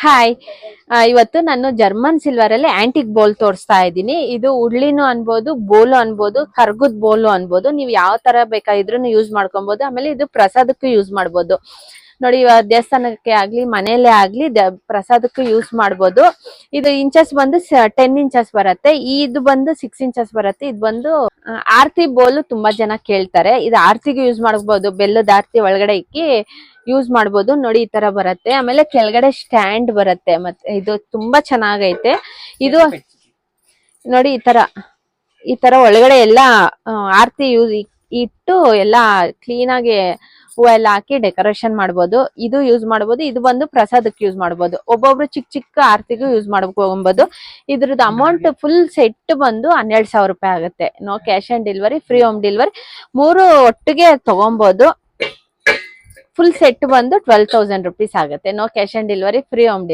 Hi. ಇವತ್ತು ನಾನು German silver ಅಲ್ಲಿ ಆಂಟಿಕ್ ಬೋಲ್ ತೋರಿಸ್ತಾ ಇದ್ದೀನಿ. ಇದು ಉಡ್ಲಿನು ಅನ್ಬೋದು, ಬೋಲು ಅನ್ಬೋದು, ಕರ್ಗುದ್ ಬೋಲು ಅನ್ಬೋದು. ನೀವು ಯಾವ ತರ ಬೇಕಾದ್ರೂ ಯೂಸ್ ಮಾಡ್ಕೊಬಹುದು. ಆಮೇಲೆ ಇದು ಪ್ರಸಾದಕ್ಕೂ ಯೂಸ್ ಮಾಡ್ಬೋದು. ನೋಡಿ, ದೇವಸ್ಥಾನಕ್ಕೆ ಆಗ್ಲಿ ಮನೆಯಲ್ಲೇ ಆಗ್ಲಿ ಪ್ರಸಾದಕ್ಕೂ ಯೂಸ್ ಮಾಡ್ಬೋದು. ಇದು ಇಂಚಸ್ ಬಂದು 10 ಇಂಚಸ್ ಬರುತ್ತೆ. ಇದು ಬಂದು 6 ಇಂಚಸ್ ಬರುತ್ತೆ. ಇದು ಬಂದು ಆರ್ತಿ ಬೋಲು ತುಂಬಾ ಜನ ಕೇಳ್ತಾರೆ. ಇದು ಆರ್ತಿಗೂ ಯೂಸ್ ಮಾಡ್ಬೋದು. ಬೆಲ್ಲದ ಆರ್ತಿ ಒಳಗಡೆ ಇಕ್ಕಿ ಯೂಸ್ ಮಾಡ್ಬೋದು. ನೋಡಿ, ಈ ತರ ಬರುತ್ತೆ. ಆಮೇಲೆ ಕೆಳಗಡೆ ಸ್ಟ್ಯಾಂಡ್ ಬರುತ್ತೆ. ಮತ್ತೆ ಇದು ತುಂಬಾ ಚೆನ್ನಾಗೈತೆ. ಇದು ನೋಡಿ, ಈ ತರ ಒಳಗಡೆ ಎಲ್ಲಾ ಆರ್ತಿ ಇಟ್ಟು ಎಲ್ಲಾ ಕ್ಲೀನ್ ಆಗಿ ಹೂವ ಎಲ್ಲ ಹಾಕಿ ಡೆಕೋರೇಷನ್ ಮಾಡ್ಬೋದು. ಇದು ಯೂಸ್ ಮಾಡ್ಬೋದು. ಇದು ಬಂದು ಪ್ರಸಾದಕ್ಕೆ ಯೂಸ್ ಮಾಡ್ಬೋದು. ಒಬ್ಬೊಬ್ರು ಚಿಕ್ಕ ಚಿಕ್ಕ ಆರ್ತಿಗೂ ಯೂಸ್ ಮಾಡ್ಕೊಬಹುದು. ಇದ್ರದ್ದು ಅಮೌಂಟ್ ಫುಲ್ ಸೆಟ್ ಬಂದು 12,000 ರೂಪಾಯಿ ಆಗುತ್ತೆ. No cash on delivery, free home delivery. 3 ಒಟ್ಟಿಗೆ ತಗೊಬಹುದು. ಫುಲ್ ಸೆಟ್ ಬಂದು 12,000 rupees ಆಗುತ್ತೆ. No cash on delivery, free home delivery.